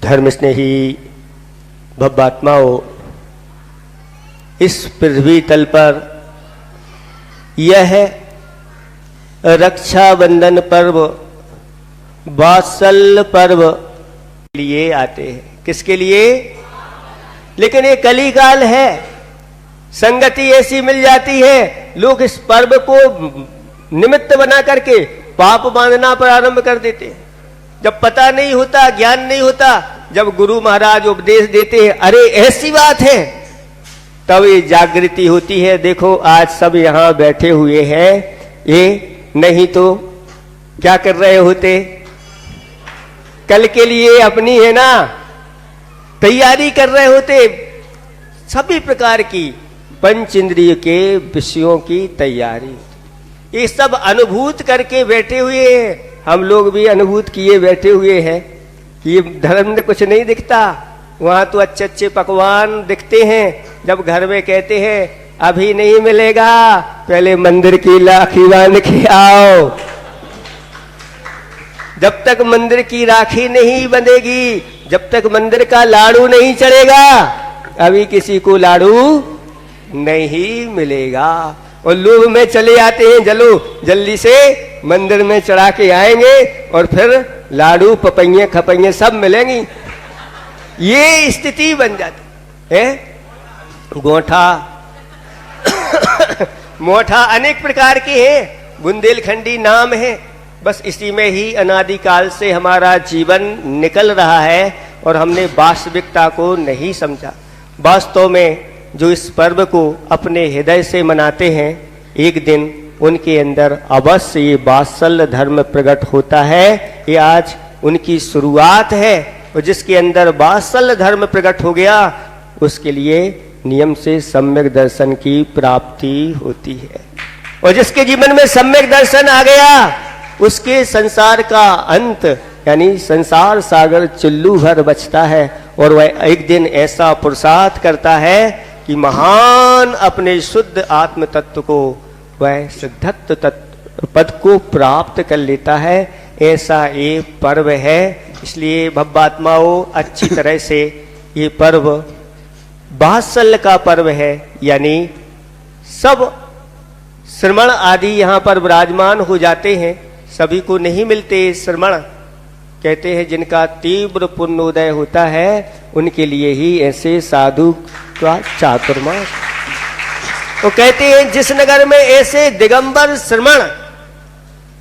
धर्म स्नेही भव्यात्माओं, इस पृथ्वी तल पर यह रक्षाबंधन पर्व, वात्सल्य पर्व लिए आते हैं। किसके लिए? लेकिन ये कलिकाल है, संगति ऐसी मिल जाती है, लोग इस पर्व को निमित्त बना करके पाप बांधना प्रारंभ कर देते हैं। जब पता नहीं होता, ज्ञान नहीं होता, जब गुरु महाराज उपदेश देते हैं, अरे ऐसी बात है, तब ये जागृति होती है। देखो आज सब यहां बैठे हुए हैं, ये नहीं तो क्या कर रहे होते? कल के लिए अपनी है ना तैयारी कर रहे होते, सभी प्रकार की पंच इंद्रिय के विषयों की तैयारी। ये सब अनुभूत करके बैठे हुए हैं। हम लोग भी अनुभूत किए बैठे हुए हैं कि ये धर्म में कुछ नहीं दिखता। वहां तो अच्छे अच्छे पकवान दिखते हैं। जब घर में कहते हैं अभी नहीं मिलेगा, पहले मंदिर की राखी बांध के आओ। जब तक मंदिर की राखी नहीं बंधेगी, जब तक मंदिर का लाडू नहीं चढ़ेगा, अभी किसी को लाडू नहीं मिलेगा। और लोग में चले आते हैं, चलो जल्दी से मंदिर में चढ़ा के आएंगे और फिर लाडू पपैये खपैये सब मिलेंगी। ये स्थिति बन जाती है। गोठा मोठा अनेक प्रकार के हैं, बुंदेलखंडी नाम है। बस इसी में ही अनादिकाल से हमारा जीवन निकल रहा है और हमने वास्तविकता को नहीं समझा। वास्तव में जो इस पर्व को अपने हृदय से मनाते हैं, एक दिन उनके अंदर अवश्य ये वात्सल्य धर्म प्रकट होता है। ये आज उनकी शुरुआत है और जिसके अंदर वात्सल्य धर्म प्रकट हो गया, उसके लिए नियम से सम्यक दर्शन की प्राप्ति होती है। और जिसके जीवन में सम्यक दर्शन आ गया, उसके संसार का अंत यानी संसार सागर चुल्लू भर बचता है और वह एक दिन ऐसा पुरुषार्थ करता है कि महान अपने शुद्ध आत्म तत्व को, वह सिद्धत्व पद को प्राप्त कर लेता है। ऐसा ये पर्व है। इसलिए भव्यात्माओं, अच्छी तरह से ये पर्व वात्सल्य का पर्व है। यानी सब श्रमण आदि यहाँ पर विराजमान हो जाते हैं। सभी को नहीं मिलते श्रमण। कहते हैं जिनका तीव्र पुण्योदय होता है, उनके लिए ही ऐसे साधु का चातुर्मास। वो कहते हैं जिस नगर में ऐसे दिगंबर श्रमण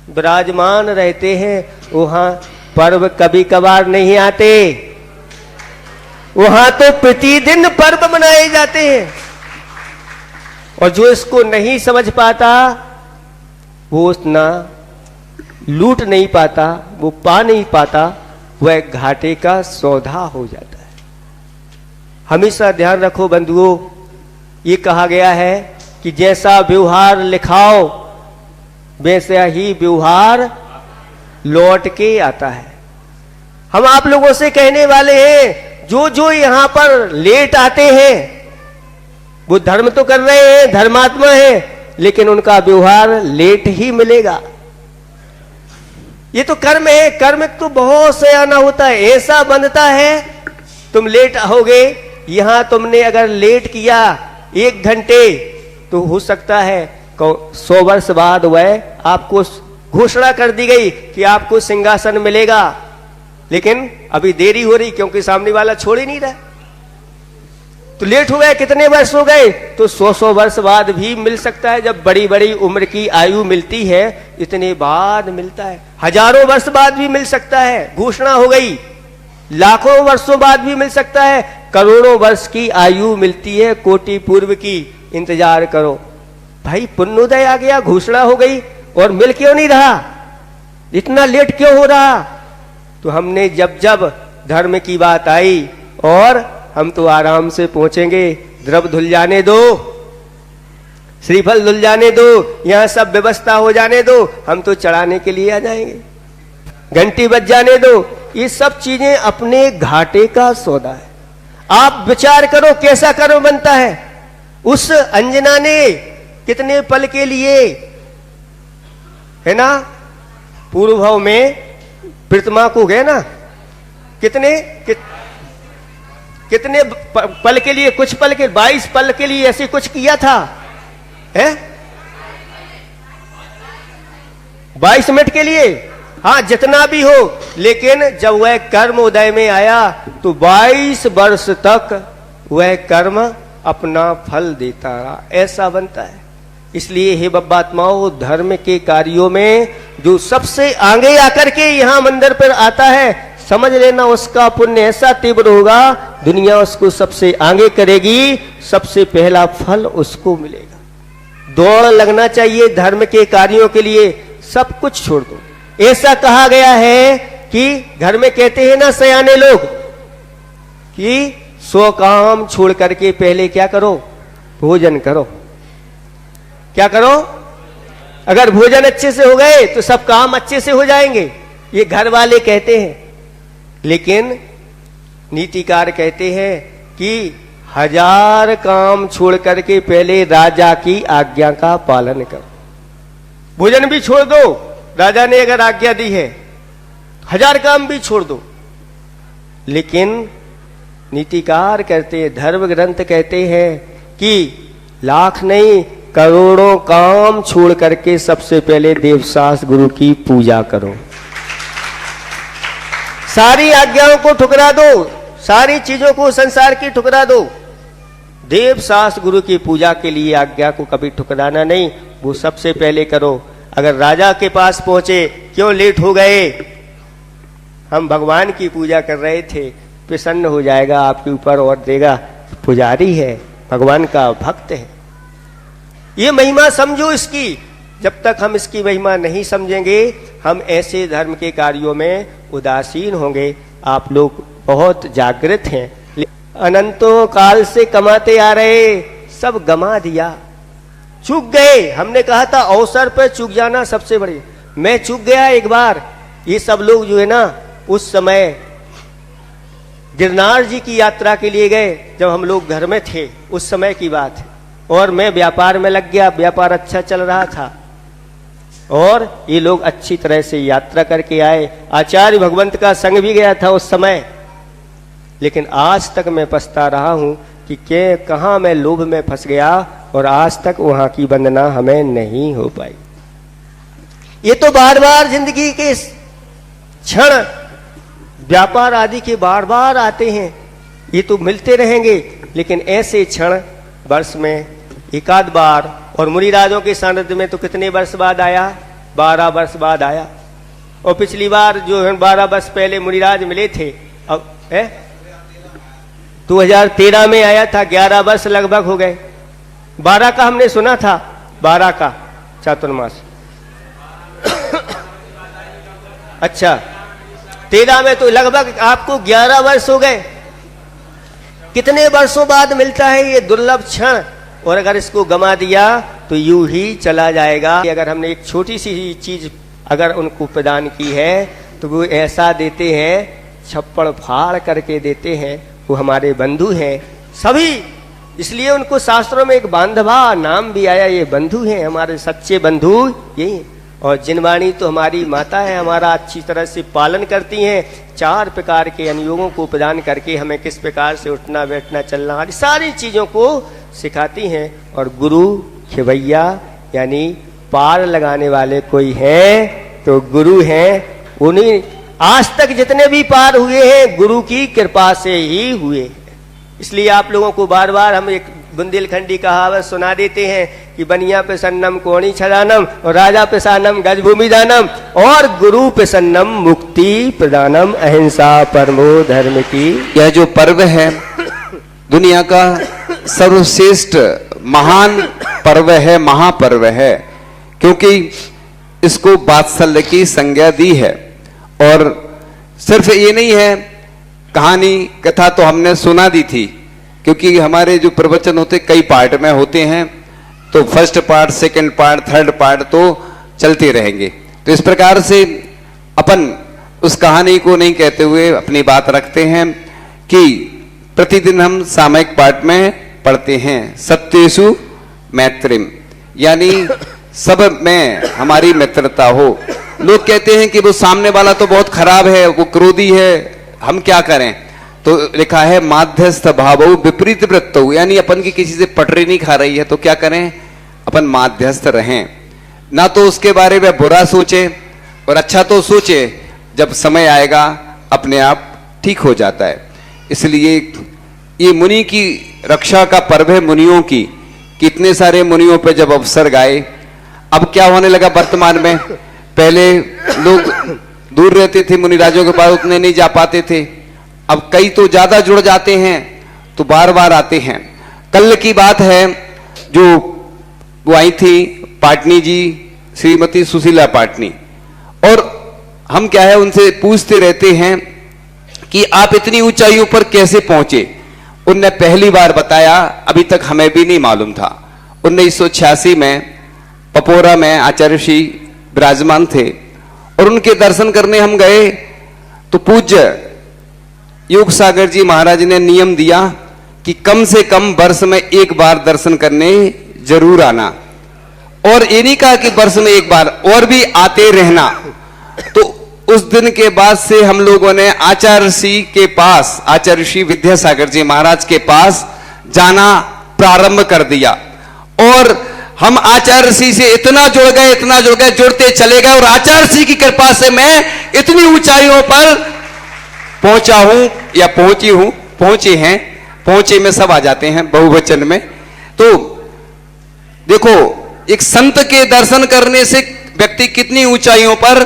विराजमान रहते हैं, वहां पर्व कभी कभार नहीं आते, वहां तो प्रतिदिन पर्व मनाए जाते हैं। और जो इसको नहीं समझ पाता, वो ना लूट नहीं पाता, वो पा नहीं पाता, वह घाटे का सौदा हो जाता है। हमेशा ध्यान रखो बंधुओं, ये कहा गया है कि जैसा व्यवहार लिखाओ, वैसा ही व्यवहार लौट के आता है। हम आप लोगों से कहने वाले हैं, जो जो यहां पर लेट आते हैं, वो धर्म तो कर रहे हैं, धर्मात्मा है, लेकिन उनका व्यवहार लेट ही मिलेगा। ये तो कर्म है। कर्म तो बहुत से आना होता है, ऐसा बनता है तुम लेट आओगे। यहां तुमने अगर लेट किया 1 घंटे, तो हो सकता है 100 वर्ष बाद वह आपको घोषणा कर दी गई कि आपको सिंहासन मिलेगा, लेकिन अभी देरी हो रही क्योंकि सामने वाला छोड़ ही नहीं रहा। तो लेट हो गए, कितने वर्ष हो गए? तो 100 वर्ष बाद भी मिल सकता है। जब बड़ी बड़ी उम्र की आयु मिलती है, इतने बाद मिलता है। हजारों वर्ष बाद भी मिल सकता है, घोषणा हो गई। लाखों वर्षों बाद भी मिल सकता है, करोड़ों वर्ष की आयु मिलती है, कोटि पूर्व की। इंतजार करो भाई, पुण्योदय आ गया, घोषणा हो गई, और मिल क्यों नहीं रहा? इतना लेट क्यों हो रहा? तो हमने जब जब धर्म की बात आई, और हम तो आराम से पहुंचेंगे, द्रव धुल जाने दो, श्रीफल धुल जाने दो, यहां सब व्यवस्था हो जाने दो, हम तो चढ़ाने के लिए आ जाएंगे, घंटी बज जाने दो। ये सब चीजें अपने घाटे का सौदा है। आप विचार करो कैसा कर्म बनता है। उस अंजना ने कितने पल के लिए, है ना, पूर्व भाव में प्रतिमा को गए ना, कितने पल के लिए, कुछ पल के, 22 पल के लिए ऐसे कुछ किया था, है 22 मिनट के लिए, हाँ जितना भी हो, लेकिन जब वह कर्म उदय में आया तो 22 वर्ष तक वह कर्म अपना फल देता रहा, ऐसा बनता है। इसलिए हे बब्बात्माओं, धर्म के कार्यों में जो सबसे आगे आकर के यहां मंदिर पर आता है, समझ लेना उसका पुण्य ऐसा तीव्र होगा, दुनिया उसको सबसे आगे करेगी, सबसे पहला फल उसको मिलेगा। दौड़ लगना चाहिए धर्म के कार्यों के लिए, सब कुछ छोड़ दो। ऐसा कहा गया है कि घर में कहते हैं ना सयाने लोग कि 100 काम छोड़ करके पहले क्या करो, भोजन करो। क्या करो? अगर भोजन अच्छे से हो गए तो सब काम अच्छे से हो जाएंगे, ये घर वाले कहते हैं। लेकिन नीतिकार कहते हैं कि 1000 काम छोड़ करके पहले राजा की आज्ञा का पालन करो। भोजन भी छोड़ दो, राजा ने अगर आज्ञा दी है, 1000 काम भी छोड़ दो। लेकिन नीतिकार कहते हैं, धर्म ग्रंथ कहते हैं कि लाख नहीं करोड़ों काम छोड़ करके सबसे पहले देवशास्त्र गुरु की पूजा करो। सारी आज्ञाओं को ठुकरा दो, सारी चीजों को संसार की ठुकरा दो, देवशास्त्र गुरु की पूजा के लिए आज्ञा को कभी ठुकराना नहीं, वो सबसे पहले करो। अगर राजा के पास पहुंचे, क्यों लेट हो गए, हम भगवान की पूजा कर रहे थे, प्रसन्न हो जाएगा आपके ऊपर और देगा, पुजारी है, भगवान का भक्त है। ये महिमा समझो इसकी। जब तक हम इसकी महिमा नहीं समझेंगे, हम ऐसे धर्म के कार्यों में उदासीन होंगे। आप लोग बहुत जागृत हैं, अनंतों काल से कमाते आ रहे, सब गमा दिया, चूक गए। हमने कहा था अवसर पर चूक जाना सबसे बड़ी, मैं चूक गया एक बार। ये सब लोग जो है ना, उस समय गिरनार जी की यात्रा के लिए गए, जब हम लोग घर में थे, उस समय की बात है। और मैं व्यापार में लग गया, व्यापार अच्छा चल रहा था, और ये लोग अच्छी तरह से यात्रा करके आए। आचार्य भगवंत का संग भी गया था उस समय। लेकिन आज तक मैं पछता रहा हूं कि कहां मैं लोभ में फंस गया, और आज तक वहां की वंदना हमें नहीं हो पाई। ये तो बार बार जिंदगी के क्षण व्यापार आदि के बार बार आते हैं, ये तो मिलते रहेंगे। लेकिन ऐसे क्षण वर्ष में एकाध बार, और मुनिराजों के सानिध्य में तो कितने वर्ष बाद आया, 12 वर्ष बाद आया। और पिछली बार जो है 12 वर्ष पहले मुनिराज मिले थे, अब 2013 में आया था, 11 वर्ष लगभग हो गए। 12 का हमने सुना था, 12 का चातुर्मास अच्छा, 13 में तो लगभग आपको 11 वर्ष हो गए। कितने वर्षों बाद मिलता है ये दुर्लभ क्षण, और अगर इसको गमा दिया तो यूं ही चला जाएगा। अगर हमने एक छोटी सी चीज अगर उनको प्रदान की है, तो वो ऐसा देते हैं, छप्पड़ फाड़ करके देते हैं। वो हमारे बंधु हैं सभी, इसलिए उनको शास्त्रों में एक बांधवा नाम भी आया, ये बंधु हैं, हमारे सच्चे बंधु यही। और जिनवाणी तो हमारी माता है, हमारा अच्छी तरह से पालन करती हैं, 4 प्रकार के अनुयोगों को प्रदान करके हमें किस प्रकार से उठना बैठना चलना आदि सारी चीजों को सिखाती हैं। और गुरु खिवैया यानी पार लगाने वाले कोई हैं तो गुरु हैं। उन्हीं आज तक जितने भी पार हुए हैं गुरु की कृपा से ही हुए। इसलिए आप लोगों को बार बार हम एक बुंदेलखंडी कहावत सुना देते हैं कि बनिया प्रसन्नम कोणी छदानम, और राजा प्रसन्नम गजभूमि दानम, और गुरु प्रसन्नम मुक्ति प्रदानम, अहिंसा परमो धर्म की। यह जो पर्व है दुनिया का सर्वश्रेष्ठ महान पर्व है, महापर्व है, क्योंकि इसको वात्सल्य की संज्ञा दी है। और सिर्फ ये नहीं है, कहानी कथा तो हमने सुना दी थी, क्योंकि हमारे जो प्रवचन होते कई पार्ट में होते हैं, तो first part, second part, third part तो चलते रहेंगे। तो इस प्रकार से अपन उस कहानी को नहीं कहते हुए अपनी बात रखते हैं कि प्रतिदिन हम सामयिक पाठ में पढ़ते हैं सत्येषु मैत्रीम, यानी सब में हमारी मित्रता हो। लोग कहते हैं कि वो सामने वाला तो बहुत खराब है, वो क्रोधी है, हम क्या करें? तो लिखा है माध्यस्थ भावो विपरीत वृत्तौ, यानी अपन की किसी से पटरी नहीं खा रही है तो क्या करें? अपन माध्यस्थ रहें, ना तो उसके बारे में बुरा सोचे और अच्छा तो सोचे, जब समय आएगा अपने आप ठीक हो जाता है। इसलिए ये मुनि की रक्षा का पर्व है, मुनियों की। कितने सारे मुनियों पे जब अवसर गाए। अब क्या होने लगा वर्तमान में, पहले लोग दूर रहते थे मुनिराजों के पास, उतने नहीं जा पाते थे। अब कई तो ज्यादा जुड़ जाते हैं तो बार बार आते हैं। कल की बात है, जो वो आई थी पाटनी जी, श्रीमती सुशीला पाटनी, और हम क्या है उनसे पूछते रहते हैं कि आप इतनी ऊंचाइयों पर कैसे पहुंचे। उनने पहली बार बताया, अभी तक हमें भी नहीं मालूम था। 1986 में पपोरा में आचार्य श्री विराजमान थे और उनके दर्शन करने हम गए तो पूज्य योग सागर जी महाराज ने नियम दिया कि कम से कम वर्ष में एक बार दर्शन करने जरूर आना, और ये नहीं कहा कि वर्ष में एक बार, और भी आते रहना। तो उस दिन के बाद से हम लोगों ने आचार्य श्री के पास, आचार्य श्री विद्यासागर जी महाराज के पास जाना प्रारंभ कर दिया, और हम आचार्य श्री से इतना जुड़ गए, जुड़ते चले गए, और आचार्य श्री की कृपा से मैं इतनी ऊंचाइयों पर पहुंचा हूं या पहुंची हूं, पहुंचे हैं, पहुंचे में सब आ जाते हैं बहुवचन में। तो देखो, एक संत के दर्शन करने से व्यक्ति कितनी ऊंचाइयों पर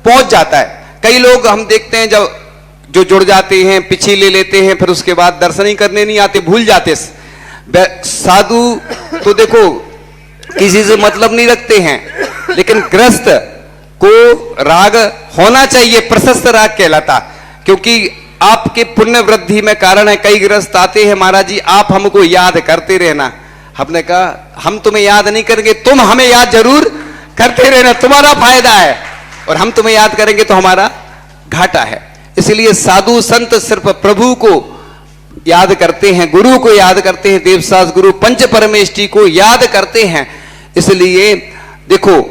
पहुंच जाता है। कई लोग हम देखते हैं जब जो जुड़ जाते हैं, पीछे ले लेते हैं, फिर उसके बाद दर्शन ही करने नहीं आते, भूल जाते। साधु तो देखो किसी से मतलब नहीं रखते हैं, लेकिन गृहस्थ को राग होना चाहिए, प्रशस्त राग कहलाता, क्योंकि आपके पुण्य वृद्धि में कारण है। कई गृहस्थ आते हैं, महाराज जी आप हमको याद करते रहना। हमने कहा हम तुम्हें याद नहीं करेंगे, तुम हमें याद जरूर करते रहना, तुम्हारा फायदा है, और हम तुम्हें याद करेंगे तो हमारा घाटा है। इसलिए साधु संत सिर्फ प्रभु को याद करते हैं, गुरु को याद करते हैं, देवसास गुरु पंच परमेष्टि को याद करते हैं। इसलिए देखो,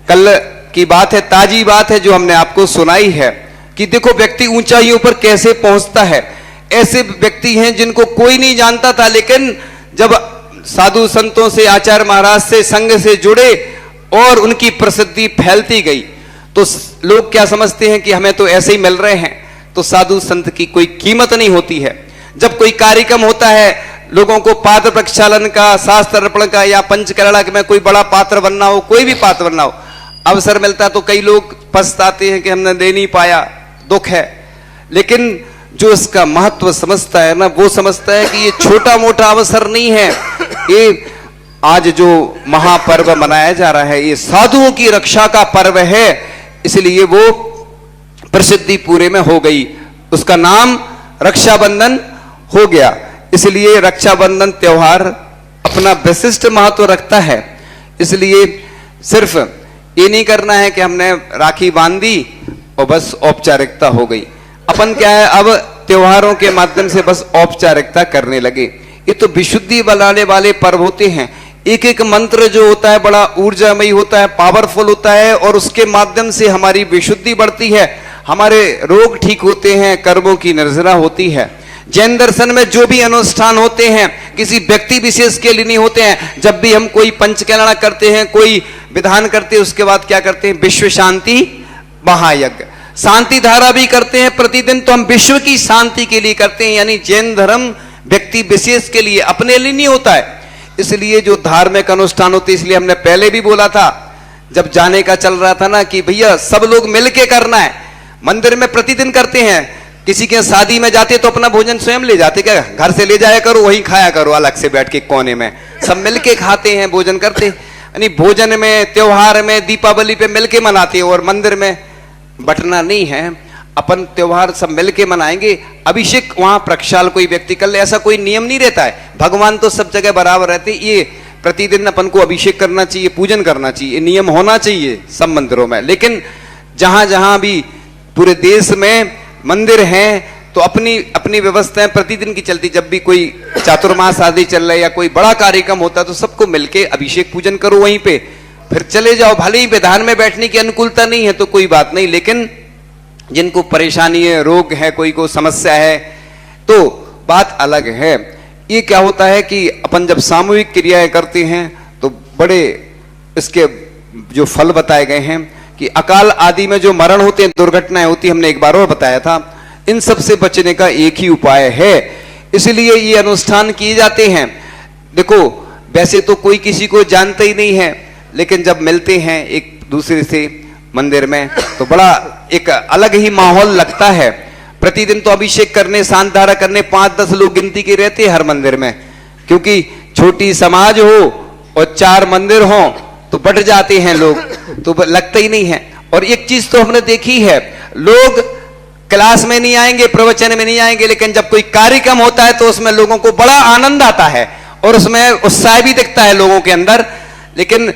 कल की बात है, ताजी बात है जो हमने आपको सुनाई है कि देखो व्यक्ति ऊंचाइयों पर कैसे पहुंचता है। ऐसे व्यक्ति हैं जिनको कोई नहीं जानता था, लेकिन जब साधु संतों से, आचार्य महाराज से, संघ से जुड़े और उनकी प्रसिद्धि फैलती गई, तो लोग क्या समझते हैं कि हमें तो ऐसे ही मिल रहे हैं, तो साधु संत की कोई कीमत नहीं होती है। जब कोई कार्यक्रम होता है, लोगों को पात्र प्रक्षालन का, शास्त्र अर्पण का, या पंचकर्णा में कोई बड़ा पात्र बनना हो, कोई भी पात्र बनना हो, अवसर मिलता तो कई लोग पछताते हैं कि हमने दे नहीं पाया, दुख है। लेकिन जो इसका महत्व समझता है ना, वो समझता है कि ये छोटा मोटा अवसर नहीं है। ये आज जो महापर्व मनाया जा रहा है, ये साधुओं की रक्षा का पर्व है, इसलिए वो प्रसिद्धि पूरे में हो गई, उसका नाम रक्षाबंधन हो गया। इसलिए रक्षाबंधन त्योहार अपना विशिष्ट महत्व रखता है। इसलिए सिर्फ ये नहीं करना है कि हमने राखी बांधी और बस औपचारिकता हो गई। अपन क्या है, अब त्योहारों के माध्यम से बस औपचारिकता करने लगे। ये तो विशुद्धि बनाने वाले पर्व होते हैं। एक एक मंत्र जो होता है बड़ा ऊर्जामयी होता है, पावरफुल होता है, और उसके माध्यम से हमारी विशुद्धि बढ़ती है, हमारे रोग ठीक होते हैं, कर्मों की निर्जरा होती है। जैन दर्शन में जो भी अनुष्ठान होते हैं किसी व्यक्ति विशेष के लिए नहीं होते हैं। जब भी हम कोई पंचकर्णा करते हैं, कोई विधान करते हैं, उसके बाद क्या करते हैं, विश्व शांति महायज्ञ, शांति धारा भी करते हैं प्रतिदिन, तो हम विश्व की शांति के लिए करते हैं। यानी जैन धर्म व्यक्ति विशेष के लिए, अपने लिए नहीं होता है। इसलिए जो धार्मिक अनुष्ठान होते, इसलिए हमने पहले भी बोला था जब जाने का चल रहा था ना, कि भैया सब लोग मिलके करना है। मंदिर में प्रतिदिन करते हैं, किसी के शादी में जाते तो अपना भोजन स्वयं ले जाते, क्या घर से ले जाया करो, वहीं खाया करो अलग से बैठ के कोने में, सब मिलके खाते हैं, भोजन करते। यानी भोजन में, त्योहार में, दीपावली पे मिलके मनाते हैं, और मंदिर में बटना नहीं है। अपन त्योहार सब मिलके मनाएंगे। अभिषेक वहां प्रक्षाल कोई व्यक्ति कर ले, ऐसा कोई नियम नहीं रहता है। भगवान तो सब जगह बराबर रहते। ये प्रतिदिन अपन को अभिषेक करना चाहिए, पूजन करना चाहिए, नियम होना चाहिए सब मंदिरों में। लेकिन जहां जहां भी पूरे देश में मंदिर हैं, तो अपनी अपनी व्यवस्थाएं प्रतिदिन की चलती। जब भी कोई चातुर्मास आदि चल रहा है या कोई बड़ा कार्यक्रम होता है, तो सबको मिलके अभिषेक पूजन करो वहीं पे, फिर चले जाओ। भले ही विधान में बैठने की अनुकूलता नहीं है तो कोई बात नहीं, लेकिन जिनको परेशानी है, रोग है, कोई को समस्या है, तो बात अलग है। ये क्या होता है कि अपन जब सामूहिक क्रियाएं करते हैं तो बड़े इसके जो फल बताए गए हैं कि अकाल आदि में जो मरण होते हैं, दुर्घटनाएं होती, हमने एक बार और बताया था, इन सब से बचने का एक ही उपाय है। इसलिए ये अनुष्ठान किए जाते हैं। देखो, वैसे तो कोई किसी को जानता ही नहीं है, लेकिन जब मिलते हैं एक दूसरे से मंदिर में तो बड़ा एक अलग ही माहौल लगता है। प्रतिदिन तो अभिषेक करने, शांत धारा करने 5-10 लोग गिनती के रहते हैं हर मंदिर में, क्योंकि छोटी समाज हो और 4 मंदिर हो तो बढ़ जाते हैं लोग, तो लगता ही नहीं है। और एक चीज तो हमने देखी है, लोग क्लास में नहीं आएंगे, प्रवचन में नहीं आएंगे, लेकिन जब कोई कार्यक्रम होता है तो उसमें लोगों को बड़ा आनंद आता है और उसमें उत्साह भी दिखता है लोगों के अंदर। लेकिन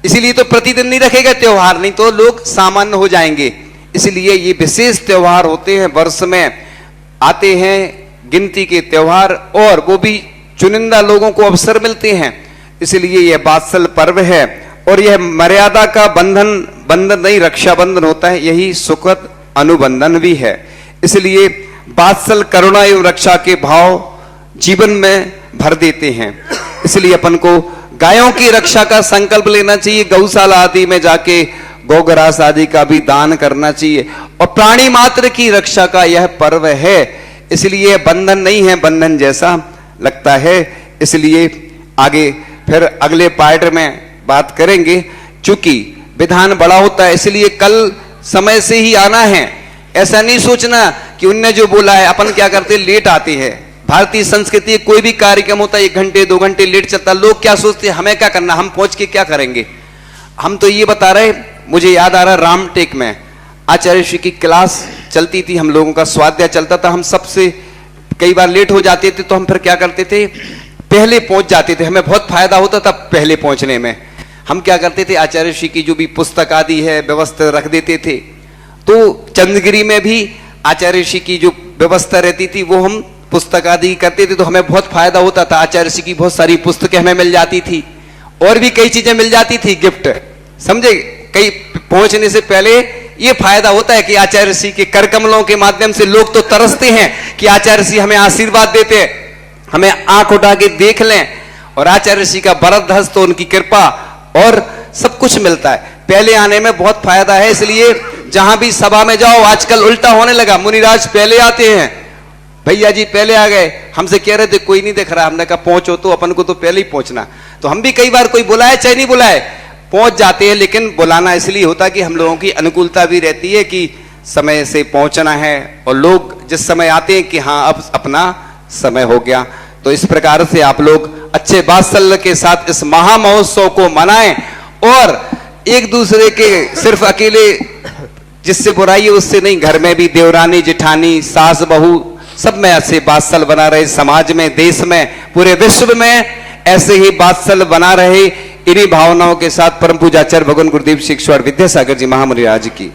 इसीलिए तो प्रतिदिन नहीं रखेगा त्योहार, नहीं तो लोग सामान्य हो जाएंगे। इसलिए ये विशेष त्योहार होते हैं, वर्ष में आते हैं गिनती के त्योहार, और वो भी चुनिंदा लोगों को अवसर मिलते हैं। इसलिए यह वात्सल पर्व है और यह मर्यादा का बंधन नहीं, रक्षाबंधन होता है, यही सुखद अनुबंधन भी है। इसलिए वात्सल करुणा एवं रक्षा के भाव जीवन में भर देते हैं। इसलिए अपन को गायों की रक्षा का संकल्प लेना चाहिए, गौशाला आदि में जाके गोग्रास आदि का भी दान करना चाहिए, और प्राणी मात्र की रक्षा का यह पर्व है। इसलिए बंधन नहीं है, बंधन जैसा लगता है। इसलिए आगे फिर अगले पार्ट में बात करेंगे। चूंकि विधान बड़ा होता है, इसलिए कल समय से ही आना है। ऐसा नहीं सोचना कि उनने जो बोला है, अपन क्या करते, लेट आते हैं। भारतीय संस्कृति कोई भी कार्यक्रम होता है 1 घंटे 2 घंटे लेट चलता, लोग क्या सोचते हैं, हमें क्या करना, हम पहुंच के क्या करेंगे। हम तो ये बता रहे, मुझे याद आ रहा रामटेक में आचार्य श्री की क्लास चलती थी, हम लोगों का स्वाध्याय चलता था, हम सबसे कई बार लेट हो जाते थे, तो हम फिर क्या करते थे, पहले पहुंच जाते थे। हमें बहुत फायदा होता था पहले पहुंचने में। हम क्या करते थे, आचार्य श्री की जो भी पुस्तक आदि है व्यवस्था रख देते थे। तो चंद्रगिरी में भी आचार्य श्री की जो व्यवस्था रहती थी वो हम पुस्तक आदि करते थे, तो हमें बहुत फायदा होता था। आचार्य श्री की बहुत सारी पुस्तकें हमें मिल जाती थी और भी कई चीजें मिल जाती थी, गिफ्ट, समझे। कई पहुंचने से पहले ये फायदा होता है कि आचार्य श्री के कर कमलों के माध्यम से लोग तो तरसते हैं कि आचार्य श्री हमें आशीर्वाद देते हैं, हमें आंख उठा के देख लें, और आचार्य श्री का बरद हस्त, तो उनकी कृपा और सब कुछ मिलता है। पहले आने में बहुत फायदा है। इसलिए जहां भी सभा में जाओ, आजकल उल्टा होने लगा, मुनिराज पहले आते हैं, भैया जी पहले आ गए, हमसे कह रहे थे कोई नहीं दिख रहा, हमने कहा पहुंचो, तो अपन को तो पहले ही पहुंचना। तो हम भी कई बार कोई बुलाए चाहे नहीं बुलाए पहुंच जाते हैं, लेकिन बुलाना इसलिए होता कि हम लोगों की अनुकूलता भी रहती है कि समय से पहुंचना है, और लोग जिस समय आते हैं कि हाँ अब अपना समय हो गया। तो इस प्रकार से आप लोग अच्छे वात्सल्य के साथ इस महा महोत्सव को मनाएं, और एक दूसरे के सिर्फ अकेले जिससे बुराई है उससे नहीं, घर में भी देवरानी जेठानी सास बहू सब में ऐसे वात्सल्य बना रहे, समाज में, देश में, पूरे विश्व में ऐसे ही वात्सल्य बना रहे। इन्हीं भावनाओं के साथ परम पूज्य आचार्य भगवान गुरुदेव श्री ईश्वर विद्यासागर जी महामुनि राज की